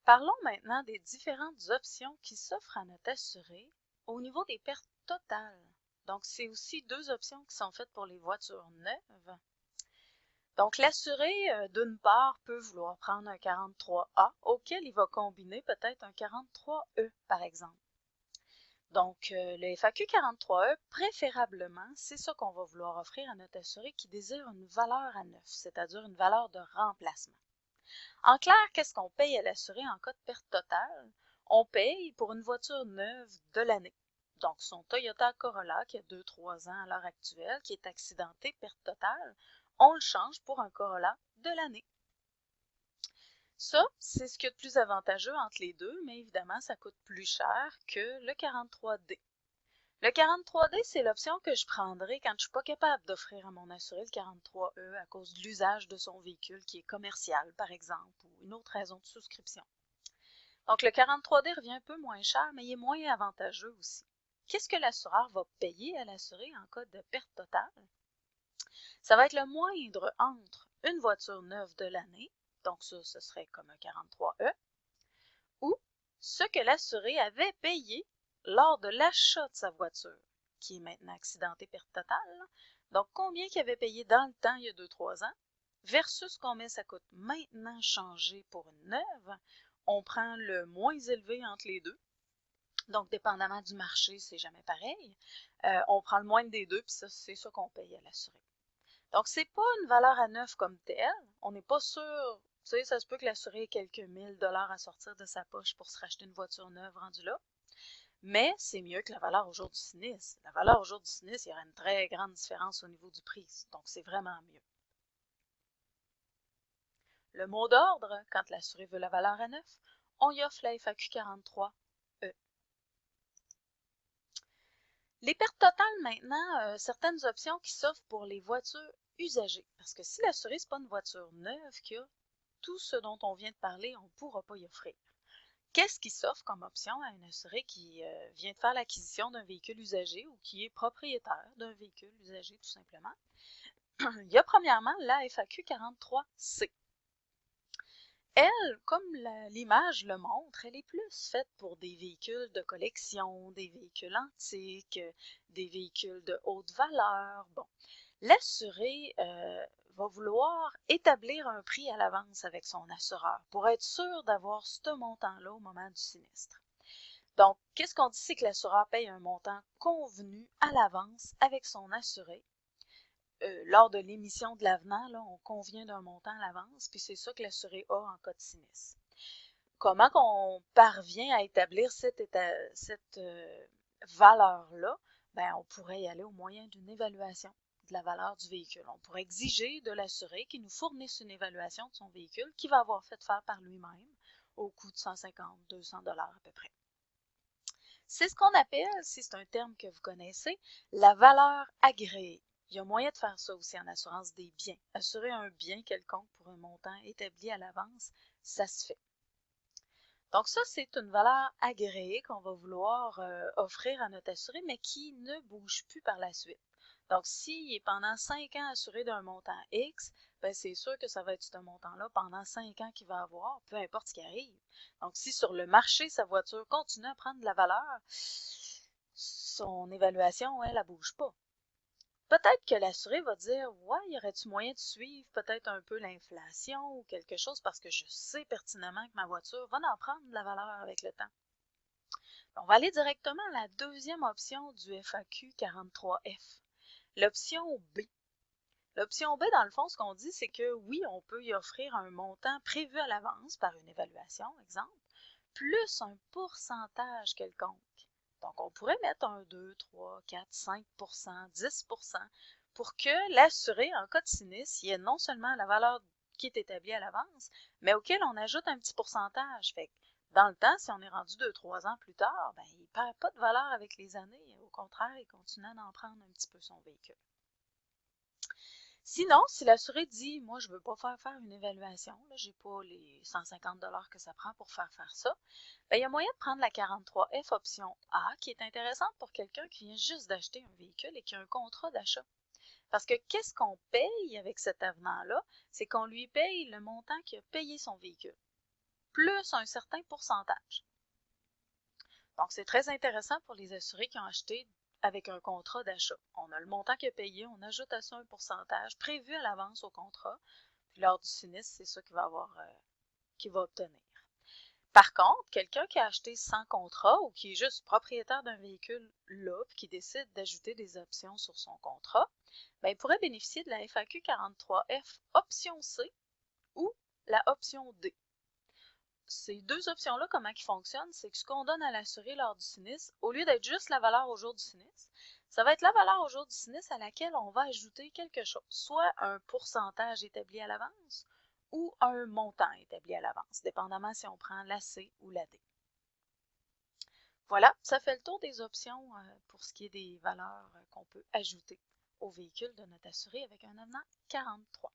Parlons maintenant des différentes options qui s'offrent à notre assuré au niveau des pertes totales. Donc, c'est aussi deux options qui sont faites pour les voitures neuves. Donc, l'assuré, d'une part, peut vouloir prendre un 43A auquel il va combiner peut-être un 43E, par exemple. Donc, le FAQ 43E, préférablement, c'est ça qu'on va vouloir offrir à notre assuré qui désire une valeur à neuf, c'est-à-dire une valeur de remplacement. En clair, qu'est-ce qu'on paye à l'assuré en cas de perte totale? On paye pour une voiture neuve de l'année. Donc, son Toyota Corolla qui a 2-3 ans à l'heure actuelle, qui est accidenté, perte totale, on le change pour un Corolla de l'année. Ça, c'est ce qu'il y a de plus avantageux entre les deux, mais évidemment, ça coûte plus cher que le 43D. Le 43D, c'est l'option que je prendrai quand je ne suis pas capable d'offrir à mon assuré le 43E à cause de l'usage de son véhicule qui est commercial, par exemple, ou une autre raison de souscription. Donc, le 43D revient un peu moins cher, mais il est moins avantageux aussi. Qu'est-ce que l'assureur va payer à l'assuré en cas de perte totale? Ça va être le moindre entre une voiture neuve de l'année, donc ça, ce serait comme un 43E, ou ce que l'assuré avait payé lors de l'achat de sa voiture, qui est maintenant accidentée perte totale. Donc, combien qu'il avait payé dans le temps, il y a 2-3 ans, versus combien ça coûte maintenant changer pour une neuve. On prend le moins élevé entre les deux. Donc, dépendamment du marché, c'est jamais pareil. On prend le moindre des deux, puis ça, c'est ça qu'on paye à l'assuré. Donc, c'est pas une valeur à neuf comme telle. On n'est pas sûr. Vous savez, ça se peut que l'assuré ait quelques $1000 à sortir de sa poche pour se racheter une voiture neuve rendue là. Mais c'est mieux que la valeur au jour du sinistre. La valeur au jour du sinistre, il y aura une très grande différence au niveau du prix. Donc, c'est vraiment mieux. Le mot d'ordre, quand l'assuré veut la valeur à neuf, on y offre la FAQ 43E. Les pertes totales maintenant, certaines options qui s'offrent pour les voitures usagées. Parce que si l'assuré, ce n'est pas une voiture neuve qui a tout ce dont on vient de parler, on ne pourra pas y offrir. Qu'est-ce qui s'offre comme option à un assuré qui vient de faire l'acquisition d'un véhicule usagé ou qui est propriétaire d'un véhicule usagé tout simplement? Il y a premièrement la FAQ 43C. Elle, comme l'image le montre, elle est plus faite pour des véhicules de collection, des véhicules antiques, des véhicules de haute valeur. Bon, l'assuré va vouloir établir un prix à l'avance avec son assureur pour être sûr d'avoir ce montant-là au moment du sinistre. Donc, qu'est-ce qu'on dit, c'est que l'assureur paye un montant convenu à l'avance avec son assuré. Lors de l'émission de l'avenant, on convient d'un montant à l'avance, puis c'est ça que l'assuré a en cas de sinistre. Comment on parvient à établir cette valeur-là? Ben, on pourrait y aller au moyen d'une évaluation de la valeur du véhicule. On pourrait exiger de l'assuré qu'il nous fournisse une évaluation de son véhicule qu'il va avoir fait faire par lui-même au coût de 150-200 $ à peu près. C'est ce qu'on appelle, si c'est un terme que vous connaissez, la valeur agréée. Il y a moyen de faire ça aussi en assurance des biens. Assurer un bien quelconque pour un montant établi à l'avance, ça se fait. Donc ça, c'est une valeur agréée qu'on va vouloir offrir à notre assuré, mais qui ne bouge plus par la suite. Donc, s'il est pendant 5 ans assuré d'un montant X, ben c'est sûr que ça va être ce montant-là pendant 5 ans qu'il va avoir, peu importe ce qui arrive. Donc, si sur le marché, sa voiture continue à prendre de la valeur, son évaluation, elle, ne bouge pas. Peut-être que l'assuré va dire, ouais, y aurait-tu moyen de suivre peut-être un peu l'inflation ou quelque chose parce que je sais pertinemment que ma voiture va en prendre de la valeur avec le temps. On va aller directement à la deuxième option du FAQ 43F, l'option B. L'option B, dans le fond, ce qu'on dit, c'est que oui, on peut y offrir un montant prévu à l'avance par une évaluation, exemple, plus un pourcentage quelconque. Donc, on pourrait mettre un 2, 3, 4, 5 10 pour que l'assuré, en cas de sinistre, il y ait non seulement la valeur qui est établie à l'avance, mais auquel on ajoute un petit pourcentage. Fait que dans le temps, si on est rendu 2-3 ans plus tard, ben, il ne perd pas de valeur avec les années. Au contraire, il continue à en prendre un petit peu son véhicule. Sinon, si l'assuré dit, moi, je ne veux pas faire une évaluation, je n'ai pas les 150 $ que ça prend pour faire ça, bien, il y a moyen de prendre la 43F option A, qui est intéressante pour quelqu'un qui vient juste d'acheter un véhicule et qui a un contrat d'achat. Parce que qu'est-ce qu'on paye avec cet avenant-là? C'est qu'on lui paye le montant qu'il a payé son véhicule. plus un certain pourcentage. Donc, c'est très intéressant pour les assurés qui ont acheté avec un contrat d'achat. On a le montant qui est payé, on ajoute à ça un pourcentage prévu à l'avance au contrat, puis lors du sinistre, c'est ça qu'il va obtenir. Par contre, quelqu'un qui a acheté sans contrat ou qui est juste propriétaire d'un véhicule là, puis qui décide d'ajouter des options sur son contrat, bien, il pourrait bénéficier de la FAQ 43F option C ou la option D. Ces deux options-là, comment ils fonctionnent, c'est que ce qu'on donne à l'assuré lors du sinistre, au lieu d'être juste la valeur au jour du sinistre, ça va être la valeur au jour du sinistre à laquelle on va ajouter quelque chose, soit un pourcentage établi à l'avance ou un montant établi à l'avance, dépendamment si on prend la C ou la D. Voilà, ça fait le tour des options pour ce qui est des valeurs qu'on peut ajouter au véhicule de notre assuré avec un avenant 43.